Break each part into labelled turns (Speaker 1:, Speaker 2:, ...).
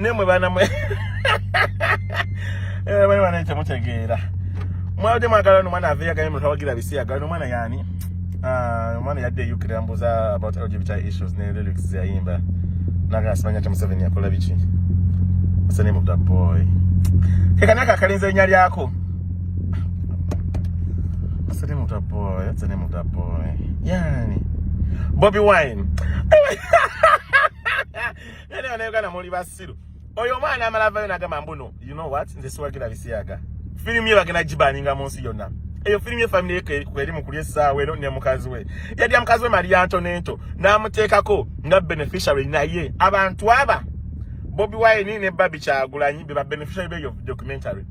Speaker 1: nemwe bana mwe bana bana mutegeera mwade mwagala no mwana avya kanye mutawagira bisiyaga no mwana yani mwana yadde yukirambuza about LGBT issues ne lyrics ya imba naga asibanya cha Museveni yakola bichi. What's the name of that boy? Kekanaka kalinze nya lyako. What's the name of that boy? What's the name of that boy? Yani Bobi Wine. Nene wanayogana muli basiru. Oyo mwana amalava yona gama mbuno. You know what? Nze swagira bisiyaga. Film ye bagena jibaninga monsi yona. Eyo film ye family yake kweli mukulye sawe no ne mukazi we. Yadi mukazi we Maria Antoinette na mutekako nga beneficiary na ye. Abantu aba Bobi Wine ne Babi Kyagulanyi be ba beneficiary be of documentary.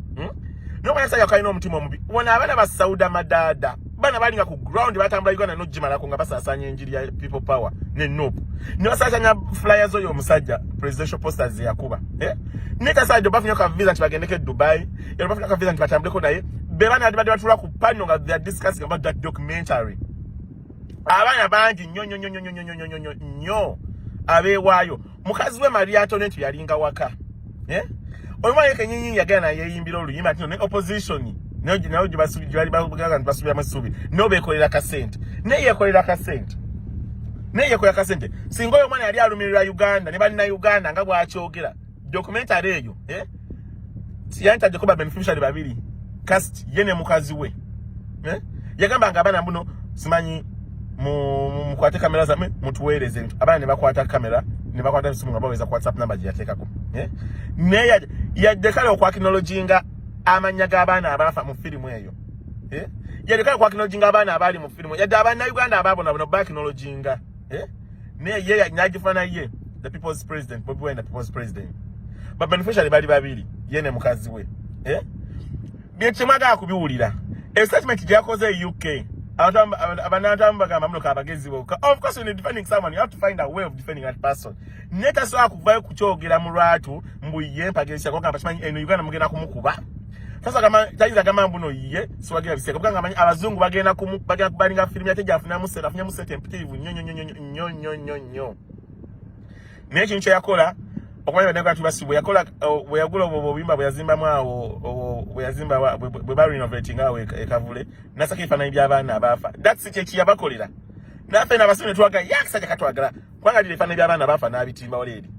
Speaker 1: No mwana saka kaino mutima omubi. Wona abana ba Sauda madada. Bana balinga ku ground batambula Uganda no jimala ko nga basasanya enjiri ya people power ne nope. Ne basasanya flyers oyo musajja presidential posters yakuba. Neka side bafunyo ka visa ntibagendeke Dubai. Yo bafunyo ka visa ntibatambule ko naye. Bebana adibadde batula ku panel nga they are discussing about that documentary. Abana bangi nyo abewayo. Mukazi we Maria Antoinette yalinga waka. Oluma yeke nyinyi yagana yeyimbira oluyimba tino ne opposition. Nayo jibasubi bali bavugaga ntibasubi amasubi. No bekolera ka Sente. Ne yekolera ka Sente. Ne yekolera ka Sente. Singo yo mwana yali alumirira Uganda, ne bali na Uganda nga bwakyogera. Documentary eyo, Siyanta Jacoba beneficiary babiri. Cast yene mukazi we. Yagamba nga abana mbuno simanyi mu kwate kamera zamwe mutuwereze bintu. Abana ne bakwata kamera, ne bakwata simu nga baweza ku WhatsApp number yatekako. Ne yadekala okwa technology nga amanya g'abaana abafa mu filimu eyo. Yadekala kwa technology nga abaana abali mu filimu. Yadde abana Uganda ababona bono back technology nga. Ne ye nyagifana ye the people's president, Bobi Wine the people's president. But beneficiary bali babiri yene mukazi we. Byekemaga akubiwulira. A statement gyakoze UK. Abanatamba bagamba muno kabagezi boka. Of course when you're defending someone you have to find a way of defending that person. Neta so akuvayo kukyogera mu lwatu mbuye mpagesha ko kamba kimanyi eno Uganda mugenda kumukuba. Sasa kama taiza kama mbuno yiye siwagira biseka kubanga amanyi abazungu bagenda kubalinga film yateja afuna musete emptive nyo. Nechi nche yakola okwanya badanga tubasibwe yakola we yagula obubimba bwe yazimba mwawo bwe yazimba bwe ba renovating awe ekavule nasaka ifana ibyabana abafa that's it yabakolera nafe nabasine twaga yakisa katwagala kwanga dile ifana ibyabana abafa nabitimba already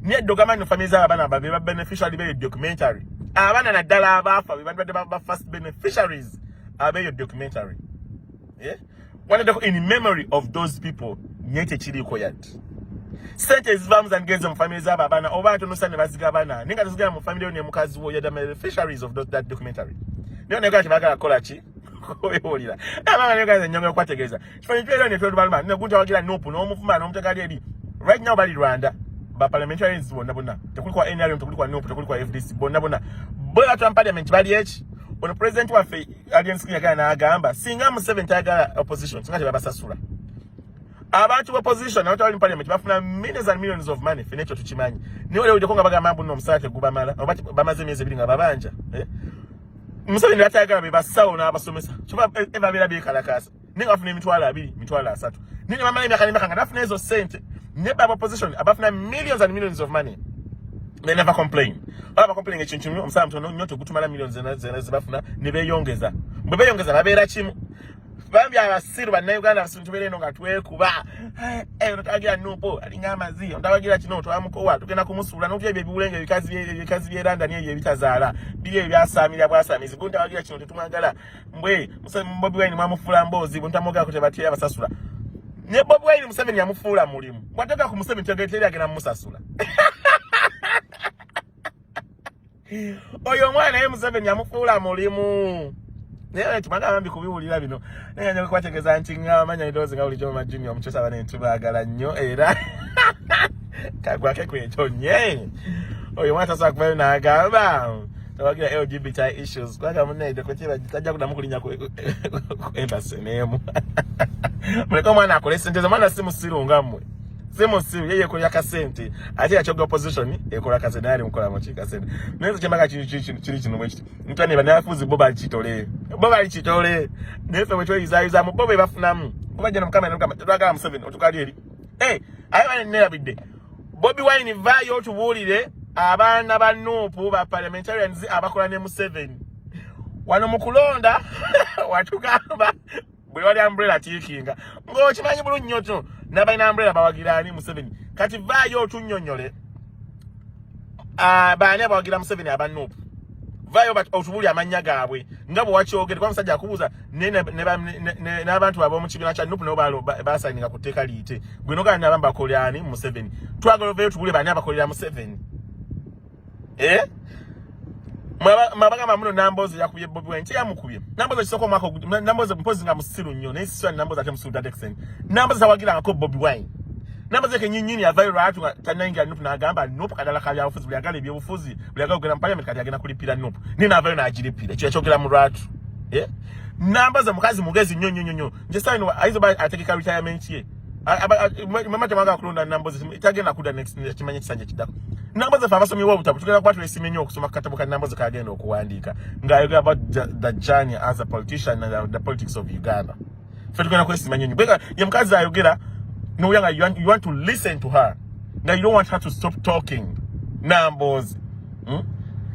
Speaker 1: ne dogama no families abana babe ba beneficiary be documentary abana na dala abafa bibande ba first beneficiaries abe your documentary one of in memory of those people nyete chiri koyat Sente izvamu zangeze mu families abana obantu no sane baziga abana ninga tuziga mu family ne mukazi wo yada beneficiaries of that documentary niyo nega kibagala kola ki koyolira abana nega zenyonga kwategeza kifanyi twero ne twero balma ne gunta wagira nopu no mufuma no mtakali edi right now bali Rwanda ba parliamentarians bona tekulikwa NRM tekulikwa nopu tekulikwa FDC bona bola tu parliament bali echi ono president wa fe audience kinyagana na agamba singa mu 7 tagala opposition singati babasasula abantu wa opposition out in parliament bafuna millions and millions of money financial tuchimanyi niwe leo ujokonga baga mambo no msate kubamala obati bamaze miezi bilinga babanja Museveni atayagala be basawo na abasomesa chuba eva bela bi kalakasa ninga afuna mitwala 2 mitwala 3 nini mama emyaka nimaka ngafuna ezo Sente ne baba opposition abafuna millions and millions of money they never complain aba complain echinchimi omusala mtono nyoto gutumala millions zebafuna ne beyongeza mbe beyongeza babera chimu bambi abasiru bana Uganda basintubere no ngatwekuba notagira nupo alinga amazi ontawagira kino twamukowa tugenda kumusula no byebe biwulenge bikazi byeranda niye ebitazala biye byasamira bwasamizi guntawagira kino tetumwagala mbwe Bobi Wine mwamufula mbozi buntamoga kutebatiya basasula ne Bobi Wine Museveni yamufula mulimu wataka ku Museveni tegeteri agena musasula oyo mwana ye Museveni yamufula mulimu Nene tumanga ambi kubiwulira bino. Nene nyo kwategeza nti ngamanya idoze nga ulijo majuni omuchosa bane ntubagala nnyo era kagwake kwetonye. Oyo mwata sakwe na agamba. Tawagira LGBT issues. Kwaga munne ide kwetira tajja kudamu kulinya ku embassy nemu. Muleko mwana akole Sente zamana simu sirunga mmwe. Simu simu yeye ko yakasente. Ati yachoga opposition ekola kasenari mukola mochika Sente. Nezo chemaka chiri chino mwechiti. Mutane banafuzi Boba chitole. Boba alichitole. Nefe mwecho izaiza mu Boba bafunamu. Boba jana mkamera twagala Museveni otukali eri. Ayi bane nera bidde. Bobi Wine vayo tubulire abaana ba Nuupu ba parliamentarians abakola ne Museveni wano mukulonda watugamba bwe wali umbrella tikinga ng'okimanyi bulungi nnyo kyo n'abalina umbrella bawagirani Museveni kati vaayo otunnyonnyole baani abawagira Museveni aba Nuupu vayo otubuli amanya gaabwe nga bwe wakyogere kwa musajja akubuuza n'abantu ab'omu kibiina kya Nuupu nabo basayininga ku tteeka liyite gwe nogana n'abamba bakolyani Museveni twagala oveeyo tubuli baani abakolera Museveni mabagamba muno Namboze yakubye Bobi Wine yamukubye Namboze kisoko mwako Namboze mpozi nga musiru nnyo naye siswa Namboze ate musiru dadexen Namboze tawagirangako Bobi Wine Namboze kenyinyi ya viral atu tanayingira Nuupu n'agamba Nuupu kadala kabya bufuzi buli agala ebyobufuzi buli agala kugenda mu parliament kati agenda kulipira Nuupu nina avayo n'agiripira ekyo yakyogera mu lwatu Namboze mukazi mugezi nnyo nje sawino aizoba ategeka retirement ye mama tamaga kulonda Namboze itagenda kuda next kimanye kisanje kidako Namboze fa basomi wo butabu tugenda kwatu esimenyo okusoma katabo ka Namboze kagenda okuwandika ngayogera about the journey as a politician and the politics of Uganda fe tugenda kwesimenyo nyo ye mukazi ayogera no you want to listen to her now you don't want her to stop talking Namboze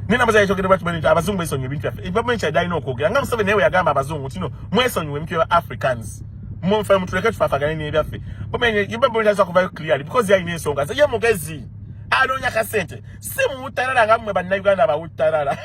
Speaker 1: Namboze ayogera about many abazungu besonye bintu yafe ibamenye cyadai no kwogera nga Museveni newe yagamba abazungu tino mwesonye mwe Africans mumfa mutuleke tufafagane ne byaffe bamenye yibabonye zaza kuva clearly because yaine ensonga ze mugezi anonya kasente si mutarara nga mmwe banna Uganda ba utarara